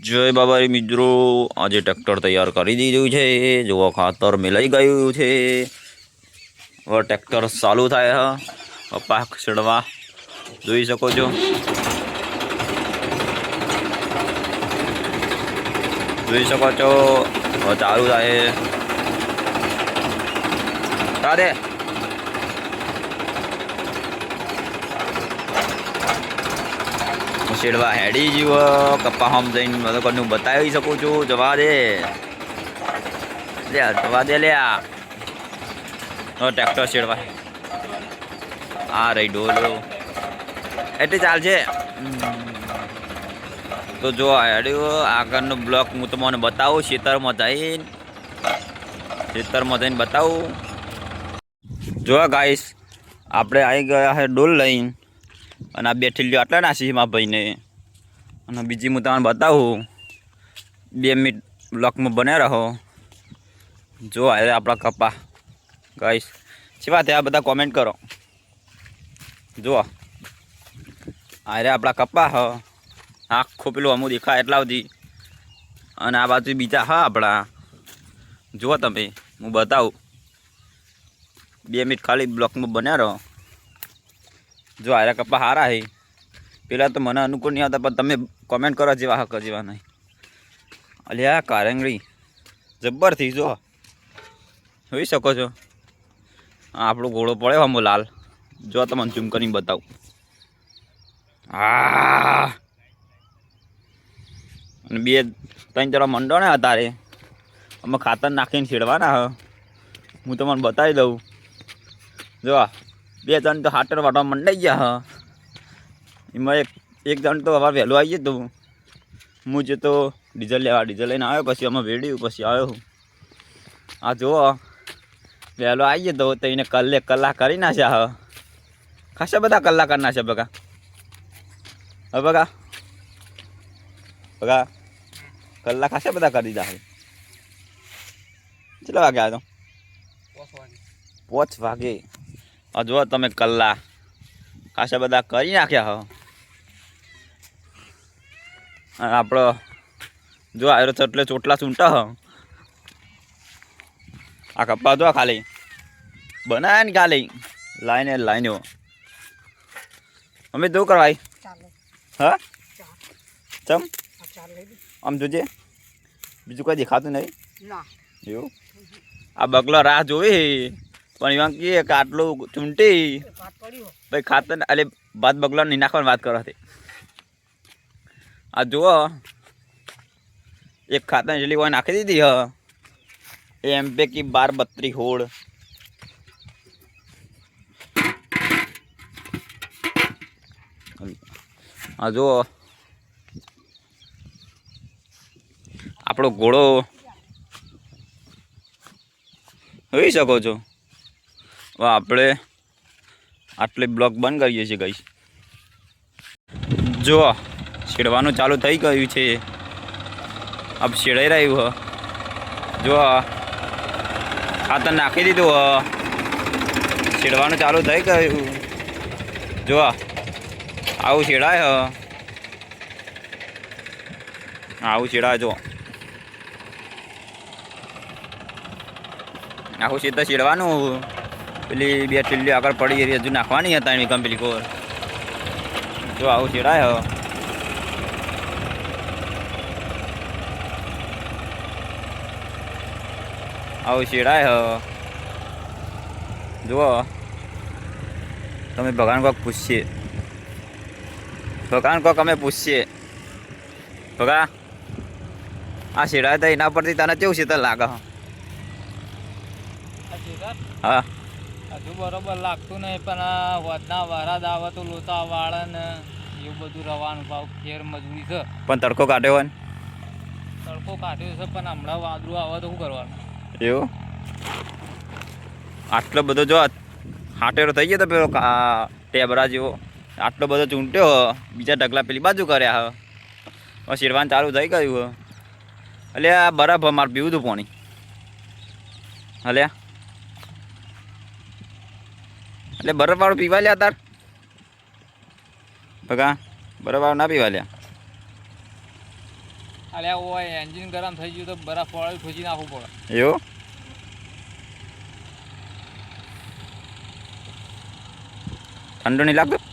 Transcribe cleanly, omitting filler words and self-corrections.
જય બાબારી મિત્રો, આજે ટ્રેક્ટર તૈયાર કરી દીધું છે. જુઓ ખાતર મિલાઈ ગયું છે. હવે ટ્રેક્ટર ચાલુ થાય હ કપા ખસેડવા જોઈ શકો છો. જોઈ શકો છો હવે ચાલુ થાય. રાધે શેડવા હેડી જીવ કપ્પા હમ જઈને મતલબ બતાવી શકું છું. જવા દે લે, જવા દે લે. ટ્રેક્ટર શેડવા આ રહી ડોલો એટલે ચાલશે. તો જો હેડ્યું આગળનો બ્લોક હું તમને બતાવું. ખેતરમાં જઈને બતાવું. જો ગાઈસ આપણે આવી ગયા છે ડોલ લઈને, અને આ બે ઠીલીઓ આટલા નાસી મારા ભાઈને. અને બીજી હું તમને બતાવું. 2 મિનિટ બ્લોકમાં બન્યા રહો. જો હવે આપણા કપા ગાઈસ કેવા થયા બધા કોમેન્ટ કરો. જુઓ અરે આપણા કપા હ આખું પેલું અમુક દેખાય એટલા સુધી. અને આ બાજુ બીજા હા આપણા. જુઓ તમે હું બતાવું. 2 મિનિટ ખાલી બ્લોકમાં બન્યા રહો. જો આરા કપા સારા છે. પેલા તો મને અનુકૂળ નહીં આવતા, પણ તમે કોમેન્ટ કરો જેવા હક જેવા નહીં. અલ્યા કારંગળી જબ્બરથી જો જોઈ શકો છો. આપણો ઘોડો પડ્યો આમ લાલ. જો તમને ઝૂમ કરીને બતાવું. હા અને 2-3 જરા મંડો ને અત્યારે અમે ખાતર નાખીને છેડવાના હ. હું તમને બતાવી દઉં. જો 2 જણ તો હાટર વાટવા મંડાઈ ગયા હ. એમાં એક જણ તો અમારે વહેલું આવી ગયું હતું. હું જે તો ડીઝલ લેવા ડીઝલ લઈને આવ્યો. પછી અમે વેડ્યું પછી આવ્યો. આ જુઓ વહેલો આવી ગયો તો એને કલાક કરી નાખ્યા હ. ખાસા બધા કલાક કરી નાખ્યા બગા. હવે બગા કલાક ખાસા બધા કરી દીધા. કેટલા વાગે આવ્યો? 5 વાગે. જો તમે કલાક ખાસા બધા કરી નાખ્યા હ. અને આપણો જો આવ્યો તો એટલે ચોટલા ચૂંટા હ. આ કપ્પા જો ખાલી બનાવ્યા ને ખાલી લાઈને અમે દો કરવાય. હા ચમ આમ જોજે બીજું કોઈ દેખાતું નહીં એવું. આ બગલો રાહ જોવી પણ એમાં કે આટલું ચૂંટી ભાઈ ખાતર એટલે ભાત બગલો નહીં નાખવાની વાત કરો. આ જુઓ એક ખાતર જેટલી કોઈ નાખી દીધી હ. એમ પૈકી 12-32 હોળ. આ જુઓ આપણો ઘોડો જોઈ શકો છો. હવે આપણે આટલી બ્લોક બંધ કરીએ છીએ ગાઈસ. જો છેડવાનું ચાલુ થઈ ગયું છે. अब છેડાઈ રહ્યું હ. જો ખાતર નાખી દીધું હ. છેડવાનું ચાલુ થઈ ગયું. જો આવું છેડાય હ. આવું છેડાય જો આખું સીધા છેડવાનું. પેલી 2 ઠીલીઓ આગળ પડી રહી હજુ નાખવાની હતા એની પેલી કોર. જો આવું છેડાય હ. આવું છેડાય હ. જુઓ તમે ભગવાન કોક પૂછીએ. ભગવાન કોક અમે પૂછીએ. ભગા આ છેડાય તો એના પરથી તને કેવું શીતળ લાગે? હા હજુ બરોબર લાગતું નહીં, પણ આ વધના વરાદ આવે તો લોચા વાળે ને એવું બધું રવાનું ભાવ ફેર મજૂરી છે. પણ તડકો કાઢ્યો હોય ને? તડકો કાઢ્યો છે પણ હમણાં વાદળું આવે તો શું કરવાનું? એવું આટલો બધો જો હાટેરો થઈ ગયો તો પેલો ટેબરા જેવો. આટલો બધો ચૂંટ્યો. બીજા ઢગલા પેલી બાજુ કર્યા હવે શેરવાનું ચાલુ થઈ ગયું. એટલે આ બરફ મારે પીવું હતું પાણી. હલ્યા એટલે બરફવાળું પીવા લ્યા તાર ભગા. બરફવાળું ના પીવા લ્યા. અલ્યા ઓય એન્જિન ગરમ થઈ ગયું તો બરફ વાળું ઠોચી નાખવું પડે. એવું ઠંડુ નહીં લાગતું?